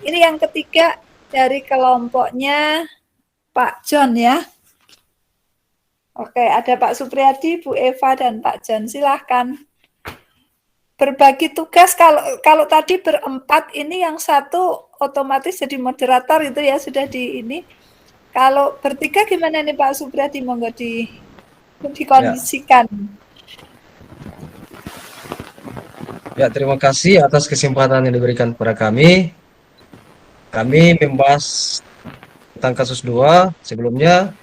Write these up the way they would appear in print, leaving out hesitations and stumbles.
Ini yang ketiga dari kelompoknya Pak John ya. Oke, ada Pak Supriyadi, Bu Eva, dan Pak John. Silahkan. Berbagi tugas, kalau tadi berempat, ini yang satu otomatis jadi moderator itu ya, sudah di ini. Kalau bertiga gimana nih Pak Supriyadi, monggo dikondisikan. Ya, terima kasih atas kesempatan yang diberikan kepada kami. Kami membahas tentang kasus 2. Sebelumnya,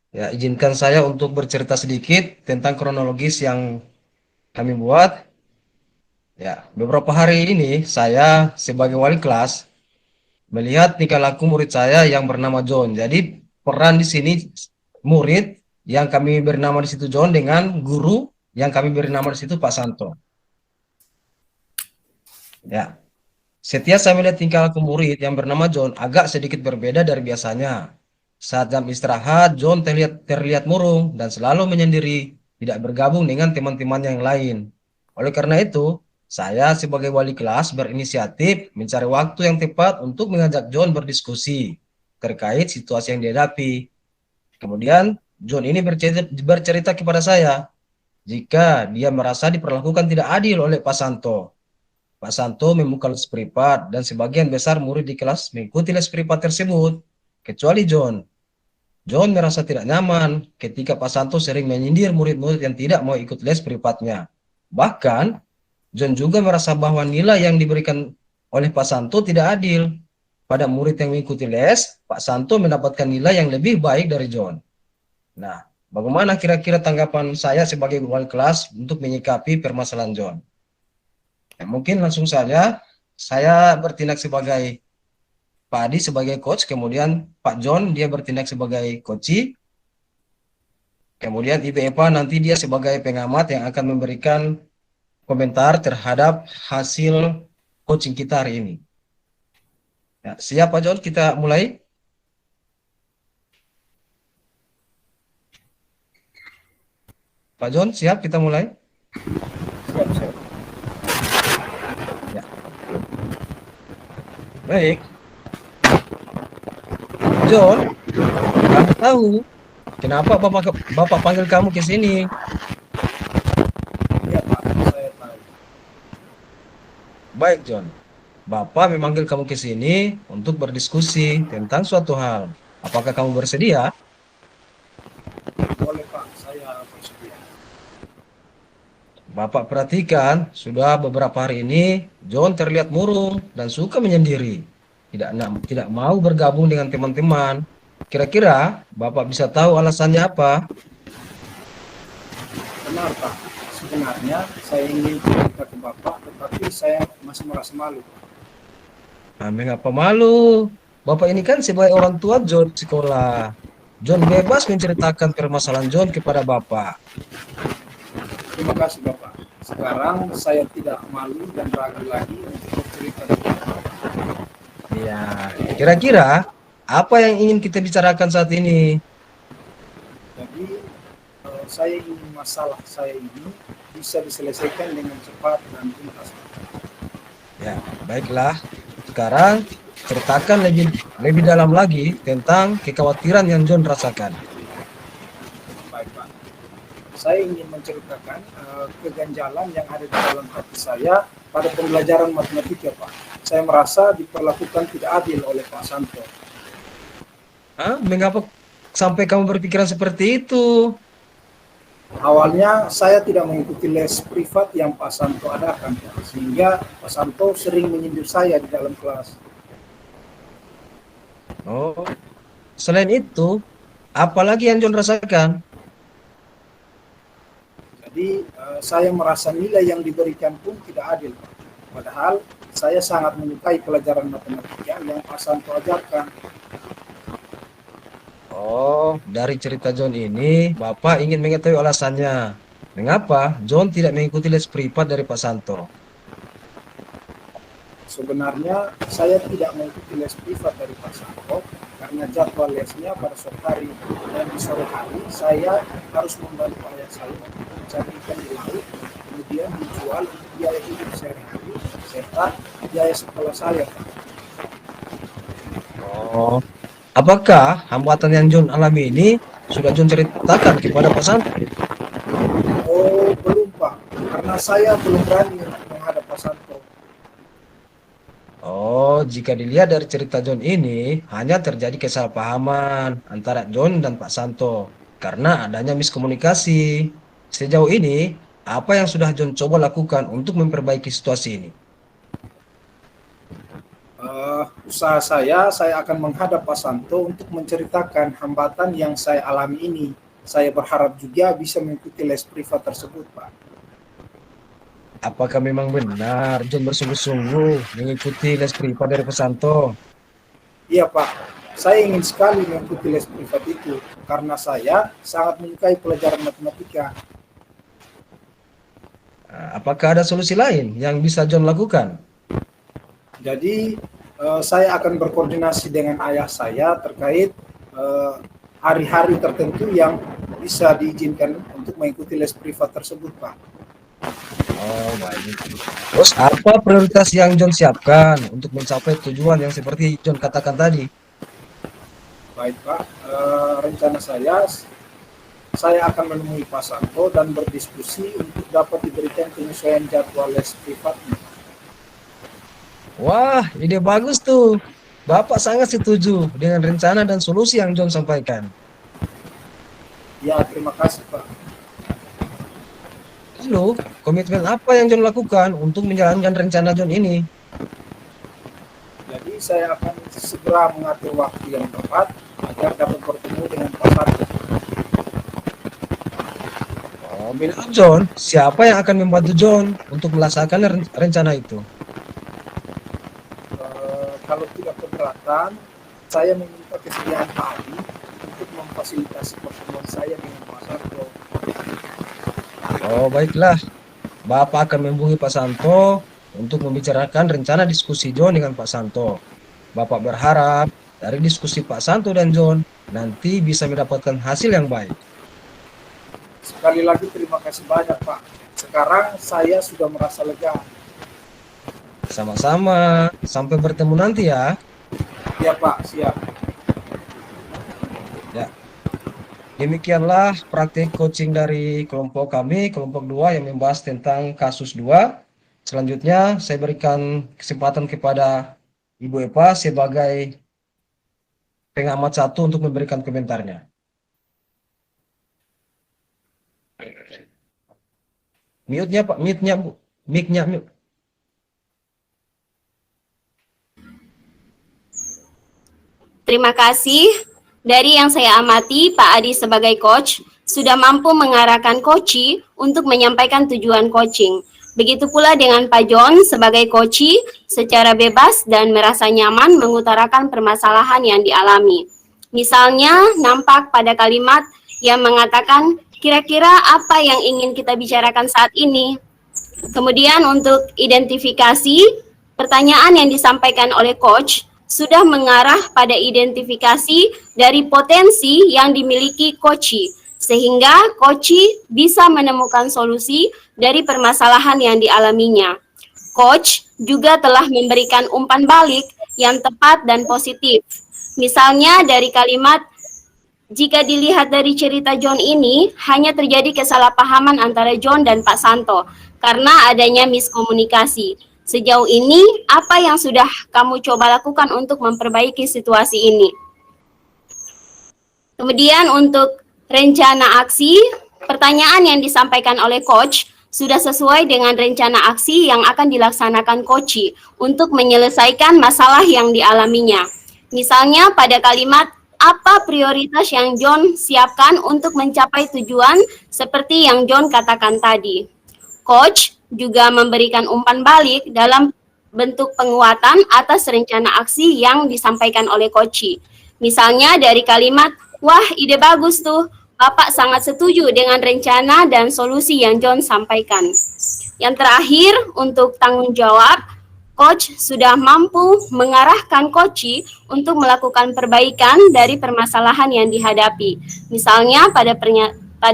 ya izinkan saya untuk bercerita sedikit tentang kronologis yang kami buat. Ya, beberapa hari ini saya sebagai wali kelas melihat tingkah laku murid saya yang bernama John. Jadi peran di sini murid yang kami beri nama di situ John dengan guru yang kami beri nama di situ Pak Santo. Ya, setiap saya melihat tingkah laku murid yang bernama John agak sedikit berbeda dari biasanya. Saat jam istirahat, John terlihat murung dan selalu menyendiri, tidak bergabung dengan teman-temannya yang lain. Oleh karena itu, saya sebagai wali kelas berinisiatif mencari waktu yang tepat untuk mengajak John berdiskusi terkait situasi yang dihadapi. Kemudian, John ini bercerita kepada saya jika dia merasa diperlakukan tidak adil oleh Pak Santo. Pak Santo membuka les privat dan sebagian besar murid di kelas mengikuti les privat tersebut, kecuali John. John merasa tidak nyaman ketika Pak Santo sering menyindir murid-murid yang tidak mau ikut les privatnya. Bahkan, John juga merasa bahwa nilai yang diberikan oleh Pak Santo tidak adil. Pada murid yang mengikuti les, Pak Santo mendapatkan nilai yang lebih baik dari John. Nah, bagaimana kira-kira tanggapan saya sebagai wali kelas untuk menyikapi permasalahan John? Ya, mungkin langsung saja saya bertindak sebagai Pak Adi sebagai coach, kemudian Pak John dia bertindak sebagai coach, kemudian Ibu Eva nanti dia sebagai pengamat yang akan memberikan komentar terhadap hasil coaching kita hari ini. Ya, siap Pak John, kita mulai. Pak John, siap kita mulai? Siap. Ya. Baik. John, kamu tahu kenapa Bapak panggil kamu ke sini? Iya Pak, saya tahu. Baik John, Bapak memanggil kamu ke sini untuk berdiskusi tentang suatu hal. Apakah kamu bersedia? Boleh Pak, saya bersedia. Bapak perhatikan, sudah beberapa hari ini John terlihat murung dan suka menyendiri. Tidak mau bergabung dengan teman-teman. Kira-kira Bapak bisa tahu alasannya apa? Benar Pak, sebenarnya saya ingin cerita ke Bapak, tetapi saya masih merasa malu. Mengapa malu? Bapak ini kan sebagai orang tua John di sekolah. John bebas menceritakan permasalahan John kepada Bapak. Terima kasih Bapak. Sekarang saya tidak malu dan ragu lagi untuk bercerita ke Bapak. Ya, kira-kira apa yang ingin kita bicarakan saat ini? Jadi saya ingin masalah saya ini bisa diselesaikan dengan cepat dan tuntas. Ya, baiklah. Sekarang ceritakan lebih dalam lagi tentang kekhawatiran yang John rasakan. Baik Pak. Saya ingin menceritakan keganjalan yang ada di dalam hati saya pada pembelajaran matematika, Pak. Saya merasa diperlakukan tidak adil oleh Pak Santo. Mengapa sampai kamu berpikiran seperti itu? Awalnya saya tidak mengikuti les privat yang Pak Santo adakan, Pak. Sehingga Pak Santo sering menyindir saya di dalam kelas. Oh, selain itu, apalagi yang John rasakan? Jadi saya merasa nilai yang diberikan pun tidak adil, Pak. Padahal saya sangat menyukai pelajaran matematika yang Pak Santo ajarkan. Oh, dari cerita John ini, Bapak ingin mengetahui alasannya. Mengapa John tidak mengikuti les privat dari Pak Santo? Sebenarnya saya tidak mengikuti les privat dari Pak Santo karena jadwal lesnya pada sore hari, dan di sore hari saya harus membantu ayah saya mencari ikan di laut, kemudian dijual untuk biaya hidup sehari-hari serta biaya sekolah saya, Pak. Oh, apakah hambatan yang John alami ini sudah John ceritakan kepada Pak Santo? Oh, belum, Pak. Karena saya belum berani untuk menghadap Pak Santo. Oh, jika dilihat dari cerita John ini, hanya terjadi kesalahpahaman antara John dan Pak Santo karena adanya miskomunikasi. Sejauh ini, apa yang sudah John coba lakukan untuk memperbaiki situasi ini? Usaha saya akan menghadap Pak Santo untuk menceritakan hambatan yang saya alami ini. Saya berharap juga bisa mengikuti les privat tersebut, Pak. Apakah memang benar John bersungguh-sungguh mengikuti les privat dari Pak Santo? Iya, Pak. Saya ingin sekali mengikuti les privat itu karena saya sangat menyukai pelajaran matematika. Apakah ada solusi lain yang bisa John lakukan? Jadi saya akan berkoordinasi dengan ayah saya terkait hari-hari tertentu yang bisa diizinkan untuk mengikuti les privat tersebut, Pak. Oh, baik. Terus apa prioritas yang John siapkan untuk mencapai tujuan yang seperti John katakan tadi? Baik, Pak. Rencana saya akan menemui Pak Santo dan berdiskusi untuk dapat diberikan penyesuaian jadwal les privatnya. Wah, ide bagus tuh. Bapak sangat setuju dengan rencana dan solusi yang John sampaikan. Ya, terima kasih, Pak. Lalu, komitmen apa yang John lakukan untuk menjalankan rencana John ini? Jadi saya akan segera mengatur waktu yang tepat agar dapat bertemu dengan Pak Santo. Oh, menurut John, siapa yang akan membantu John untuk melaksanakan rencana itu? Kalau tidak keberatan, saya meminta kesediaan Pak Adi untuk memfasilitasi pertemuan saya dengan Pak Santo. Oh, baiklah. Bapak akan menghubungi Pak Santo untuk membicarakan rencana diskusi John dengan Pak Santo. Bapak berharap dari diskusi Pak Santo dan John nanti bisa mendapatkan hasil yang baik. Sekali lagi terima kasih banyak, Pak. Sekarang saya sudah merasa lega. Sama-sama. Sampai bertemu nanti ya. Ya, Pak, siap. Ya. Demikianlah praktik coaching dari kelompok kami, kelompok 2 yang membahas tentang kasus 2. Selanjutnya saya berikan kesempatan kepada Ibu Eva sebagai pengamat 1 untuk memberikan komentarnya. Mute-nya Pak, mute-nya Bu. Mic-nya mute. Terima kasih. Dari yang saya amati, Pak Adi sebagai coach sudah mampu mengarahkan coachee untuk menyampaikan tujuan coaching. Begitu pula dengan Pak John sebagai coachee secara bebas dan merasa nyaman mengutarakan permasalahan yang dialami. Misalnya, nampak pada kalimat yang mengatakan, kira-kira apa yang ingin kita bicarakan saat ini? Kemudian untuk identifikasi, pertanyaan yang disampaikan oleh coach sudah mengarah pada identifikasi dari potensi yang dimiliki coachee, sehingga coachee bisa menemukan solusi dari permasalahan yang dialaminya. Coach juga telah memberikan umpan balik yang tepat dan positif. Misalnya dari kalimat, jika dilihat dari cerita John ini, hanya terjadi kesalahpahaman antara John dan Pak Santo karena adanya miskomunikasi. Sejauh ini, apa yang sudah kamu coba lakukan untuk memperbaiki situasi ini? Kemudian untuk rencana aksi, pertanyaan yang disampaikan oleh coach sudah sesuai dengan rencana aksi yang akan dilaksanakan coachee untuk menyelesaikan masalah yang dialaminya. Misalnya pada kalimat, apa prioritas yang John siapkan untuk mencapai tujuan seperti yang John katakan tadi. Coach juga memberikan umpan balik dalam bentuk penguatan atas rencana aksi yang disampaikan oleh coachee. Misalnya dari kalimat, wah ide bagus tuh, Bapak sangat setuju dengan rencana dan solusi yang John sampaikan. Yang terakhir, untuk tanggung jawab, coach sudah mampu mengarahkan coachee untuk melakukan perbaikan dari permasalahan yang dihadapi. Misalnya pada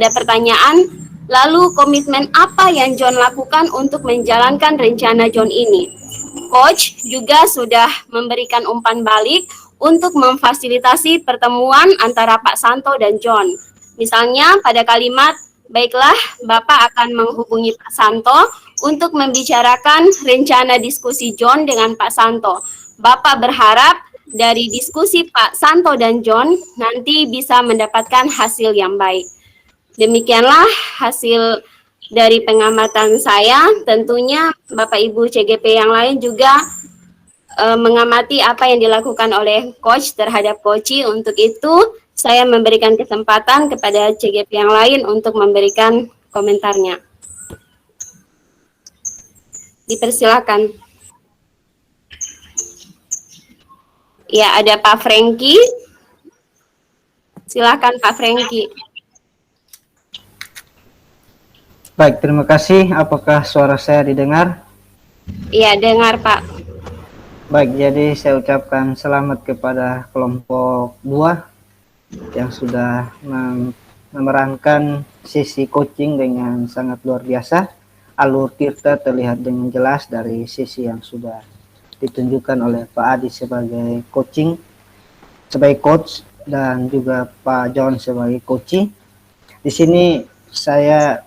pertanyaan, lalu komitmen apa yang John lakukan untuk menjalankan rencana John ini? Coach juga sudah memberikan umpan balik untuk memfasilitasi pertemuan antara Pak Santo dan John. Misalnya pada kalimat, baiklah Bapak akan menghubungi Pak Santo untuk membicarakan rencana diskusi John dengan Pak Santo. Bapak berharap dari diskusi Pak Santo dan John nanti bisa mendapatkan hasil yang baik. Demikianlah hasil dari pengamatan saya. Tentunya Bapak Ibu CGP yang lain juga mengamati apa yang dilakukan oleh coach terhadap coachi. Untuk itu saya memberikan kesempatan kepada CGP yang lain untuk memberikan komentarnya. Dipersilakan. Ya, ada Pak Franky. Silakan Pak Franky. Baik, terima kasih. Apakah suara saya didengar? Iya, dengar Pak. Baik, jadi saya ucapkan selamat kepada kelompok 2 yang sudah memerankan sisi coaching dengan sangat luar biasa. Alur Tirta terlihat dengan jelas dari sisi yang sudah ditunjukkan oleh Pak Adi sebagai sebagai coach, dan juga Pak John sebagai coaching. Di sini saya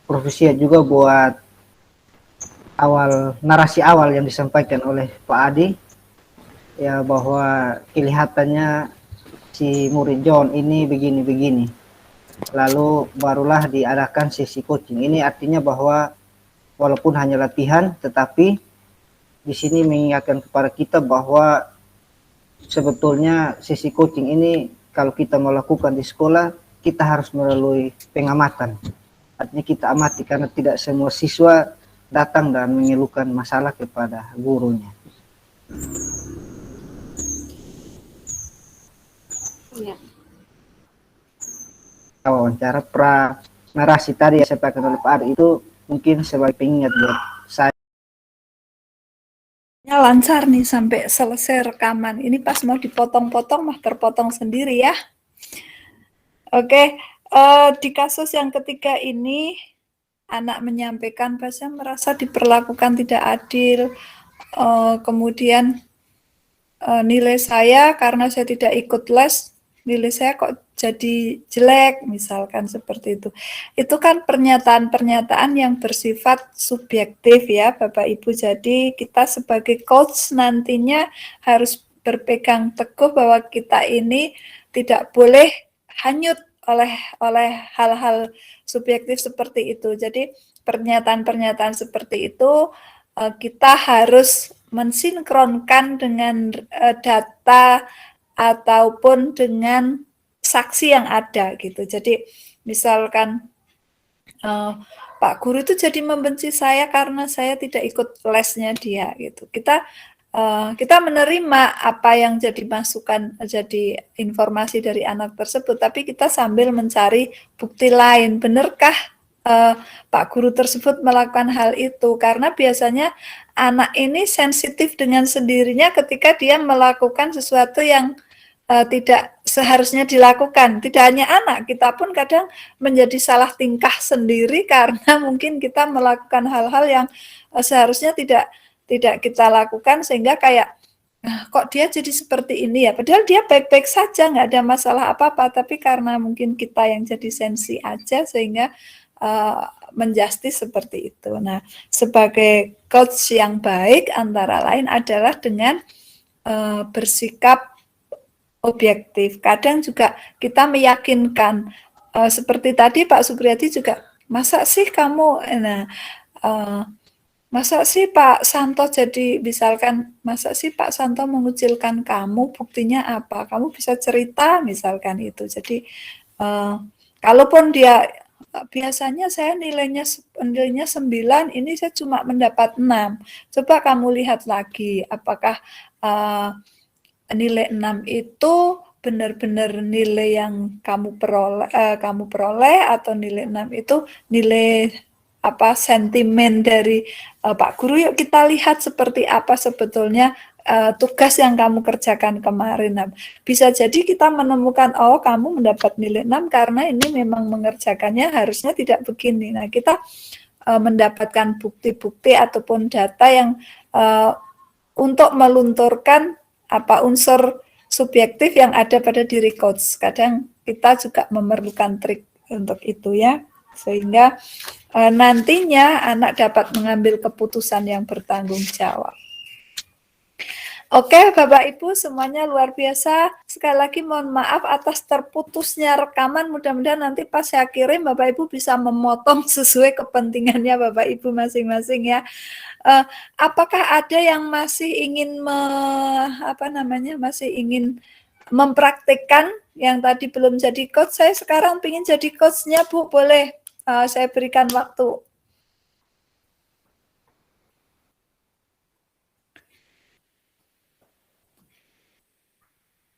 profesi juga buat narasi awal yang disampaikan oleh Pak Adi, ya, bahwa kelihatannya si murid John ini begini-begini, lalu barulah diadakan sesi coaching. Ini artinya bahwa walaupun hanya latihan, tetapi di sini mengingatkan kepada kita bahwa sebetulnya sesi coaching ini kalau kita melakukan di sekolah, kita harus melalui pengamatan. Artinya kita amati, karena tidak semua siswa datang dan mengeluhkan masalah kepada gurunya. Ya. Wawancara narasi tadi yang saya sampaikan oleh Pak Adi itu mungkin sebagai pengingat buat saya. Lancar nih sampai selesai rekaman. Ini pas mau dipotong-potong mah terpotong sendiri ya. Oke. Di kasus yang ketiga ini, anak menyampaikan bahwa saya merasa diperlakukan tidak adil, kemudian nilai saya karena saya tidak ikut les, nilai saya kok jadi jelek, misalkan seperti itu. Itu kan pernyataan-pernyataan yang bersifat subjektif ya Bapak Ibu. Jadi kita sebagai coach nantinya harus berpegang teguh bahwa kita ini tidak boleh hanyut oleh hal-hal subjektif seperti itu. Jadi pernyataan-pernyataan seperti itu kita harus mensinkronkan dengan data ataupun dengan saksi yang ada gitu. Jadi misalkan Pak guru itu jadi membenci saya karena saya tidak ikut lesnya dia gitu. Kita menerima apa yang jadi masukan, jadi informasi dari anak tersebut, tapi kita sambil mencari bukti lain. Benarkah Pak guru tersebut melakukan hal itu? Karena biasanya anak ini sensitif dengan sendirinya ketika dia melakukan sesuatu yang tidak seharusnya dilakukan. Tidak hanya anak, kita pun kadang menjadi salah tingkah sendiri karena mungkin kita melakukan hal-hal yang seharusnya tidak kita lakukan, sehingga kayak kok dia jadi seperti ini ya, padahal dia baik-baik saja, nggak ada masalah apa-apa, tapi karena mungkin kita yang jadi sensi aja sehingga menjustis seperti itu. Nah, sebagai coach yang baik antara lain adalah dengan bersikap objektif. Kadang juga kita meyakinkan, seperti tadi Pak Supriyadi juga, masa sih kamu, masa sih Pak Santo jadi, misalkan, masa sih Pak Santo mengucilkan kamu, buktinya apa? Kamu bisa cerita, misalkan itu. Jadi, kalaupun dia, biasanya saya nilainya 9, ini saya cuma mendapat 6. Coba kamu lihat lagi, apakah nilai 6 itu benar-benar nilai yang kamu peroleh atau nilai 6 itu nilai sentimen dari Pak Guru. Yuk kita lihat seperti apa sebetulnya tugas yang kamu kerjakan kemarin. Nah, bisa jadi kita menemukan, oh kamu mendapat nilai 6 karena ini memang mengerjakannya harusnya tidak begini. Nah, kita mendapatkan bukti-bukti ataupun data yang uh, untuk melunturkan apa unsur subjektif yang ada pada diri coach. Kadang kita juga memerlukan trik untuk itu ya, sehingga nantinya anak dapat mengambil keputusan yang bertanggung jawab. Oke, Bapak Ibu semuanya luar biasa. Sekali lagi mohon maaf atas terputusnya rekaman. Mudah-mudahan nanti pas saya kirim Bapak Ibu bisa memotong sesuai kepentingannya Bapak Ibu masing-masing ya. Apakah ada yang masih ingin masih ingin mempraktikkan yang tadi belum jadi coach? Saya sekarang ingin jadi coachnya Bu, boleh saya berikan waktu.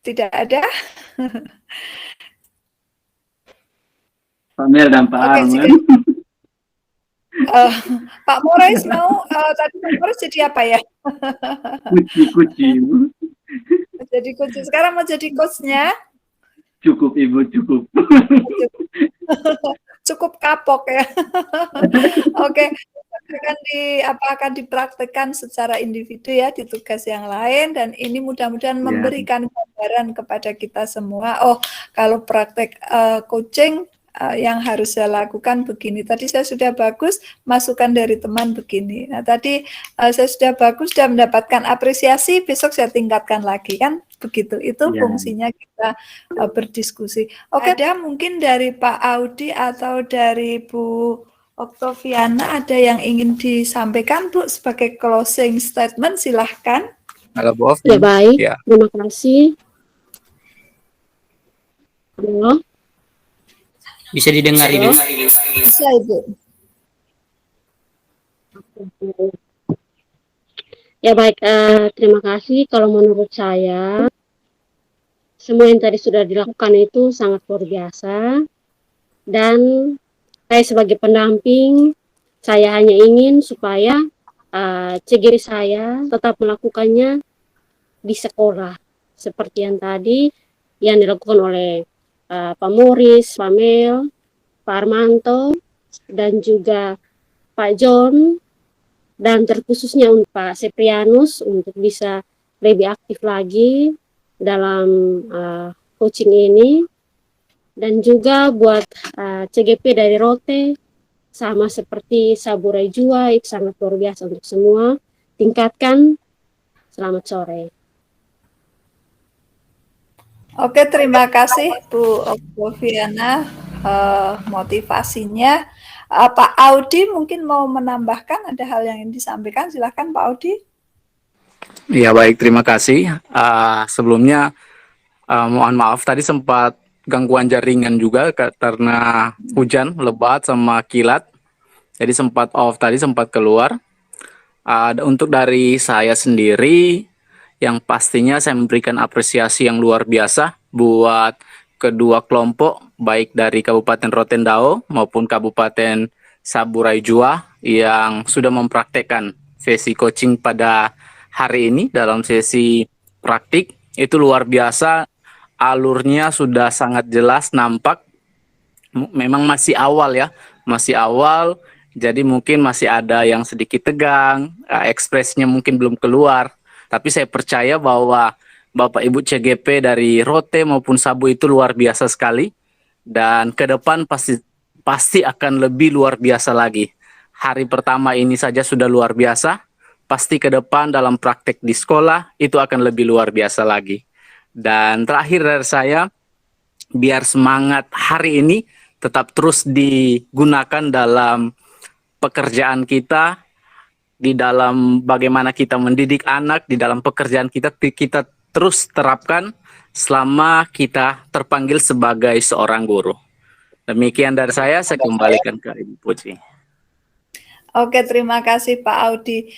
Tidak ada. Pak Mel dan Pak Arman. Pak Morais mau tadi Pak Morais jadi apa ya? Kuci. Jadi coach. Sekarang mau jadi coachnya? Cukup Ibu, cukup. Cukup kapok ya. Oke. Akan dipraktekkan secara individu ya di tugas yang lain, dan ini mudah-mudahan memberikan gambaran kepada kita semua. Oh, kalau praktek coaching yang harus saya lakukan begini. Tadi saya sudah bagus, masukan dari teman begini. Nah, tadi saya sudah bagus, sudah mendapatkan apresiasi, besok saya tingkatkan lagi kan. Begitu, itu fungsinya kita berdiskusi. Oke, ada mungkin dari Pak Audi atau dari Bu Oktaviana ada yang ingin disampaikan Bu sebagai closing statement, silahkan. Halo Bu Ovi. Ya baik, terima kasih. Halo. Bisa didengar Ibu? Bisa Ibu. Ya baik, terima kasih. Kalau menurut saya, semua yang tadi sudah dilakukan itu sangat luar biasa. Dan saya sebagai pendamping, saya hanya ingin supaya CGP saya tetap melakukannya di sekolah. Seperti yang tadi yang dilakukan oleh Pak Moris, Pak Mel, Pak Armanto, dan juga Pak John, dan terkhususnya untuk Pak Seprianus untuk bisa lebih aktif lagi dalam coaching ini. Dan juga buat CGP dari Rote, sama seperti Saburai Jua, itu sangat luar biasa untuk semua. Tingkatkan. Selamat sore. Oke, terima kasih Bu Oktaviana motivasinya. Pak Audi mungkin mau menambahkan, ada hal yang ingin disampaikan, silakan Pak Audi. Ya baik, terima kasih. Sebelumnya mohon maaf tadi sempat gangguan jaringan juga karena hujan lebat sama kilat. Jadi sempat off tadi, sempat keluar. Untuk dari saya sendiri, yang pastinya saya memberikan apresiasi yang luar biasa buat kedua kelompok, baik dari Kabupaten Rotendao maupun Kabupaten Saburai Jua yang sudah mempraktekkan sesi coaching pada hari ini dalam sesi praktik. Itu luar biasa, alurnya sudah sangat jelas nampak. Memang masih awal ya, masih awal, jadi mungkin masih ada yang sedikit tegang, ekspresinya mungkin belum keluar. Tapi saya percaya bahwa Bapak Ibu CGP dari Rote maupun Sabu itu luar biasa sekali. Dan ke depan pasti akan lebih luar biasa lagi. Hari pertama ini saja sudah luar biasa. Pasti ke depan dalam praktek di sekolah itu akan lebih luar biasa lagi. Dan terakhir dari saya, biar semangat hari ini tetap terus digunakan dalam pekerjaan kita, di dalam bagaimana kita mendidik anak, di dalam pekerjaan kita terus terapkan selama kita terpanggil sebagai seorang guru. Demikian dari saya kembalikan ke Ibu Puji. Oke, terima kasih Pak Audi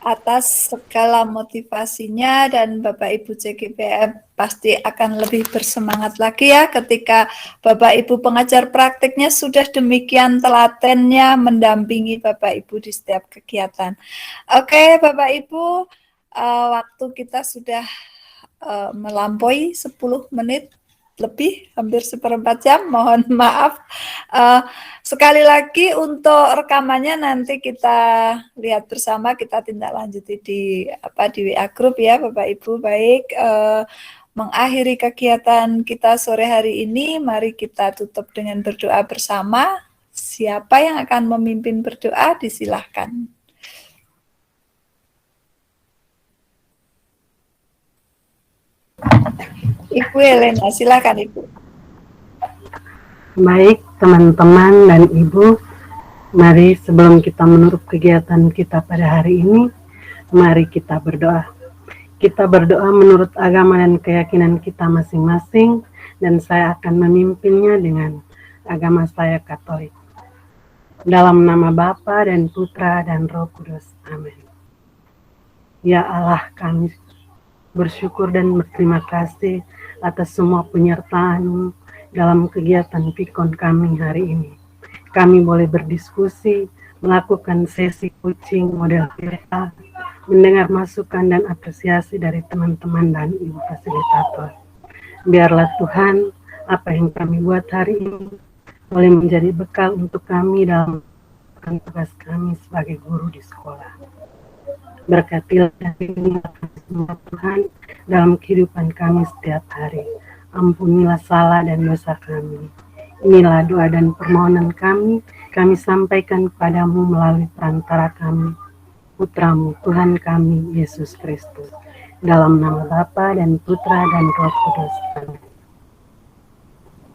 atas segala motivasinya, dan Bapak Ibu CGPM pasti akan lebih bersemangat lagi ya ketika Bapak Ibu pengajar praktiknya sudah demikian telatennya mendampingi Bapak Ibu di setiap kegiatan. Oke, Bapak Ibu, waktu kita sudah melampaui 10 menit. lebih, hampir 1/4 jam, mohon maaf. Sekali lagi untuk rekamannya nanti kita lihat bersama, kita tindak lanjuti di WA Group ya Bapak Ibu. Baik, mengakhiri kegiatan kita sore hari ini, mari kita tutup dengan berdoa bersama. Siapa yang akan memimpin berdoa, disilahkan. Ibu Helena, silakan Ibu. Baik, teman-teman dan Ibu, mari sebelum kita menutup kegiatan kita pada hari ini, mari kita berdoa. Kita berdoa menurut agama dan keyakinan kita masing-masing, dan saya akan memimpinnya dengan agama saya Katolik. Dalam nama Bapa dan Putra dan Roh Kudus. Amin. Ya Allah, kami bersyukur dan berterima kasih atas semua penyertaan dalam kegiatan Pikon kami hari ini. Kami boleh berdiskusi, melakukan sesi coaching model PA, mendengar masukan dan apresiasi dari teman-teman dan Ibu fasilitator. Biarlah Tuhan, apa yang kami buat hari ini boleh menjadi bekal untuk kami dalam tugas kami sebagai guru di sekolah. Berkatilah ini semua Tuhan dalam kehidupan kami setiap hari. Ampunilah salah dan dosa kami. Inilah doa dan permohonan kami sampaikan kepadamu melalui perantara kami, Putramu, Tuhan kami, Yesus Kristus. Dalam nama Bapa dan Putra dan Roh Kudus.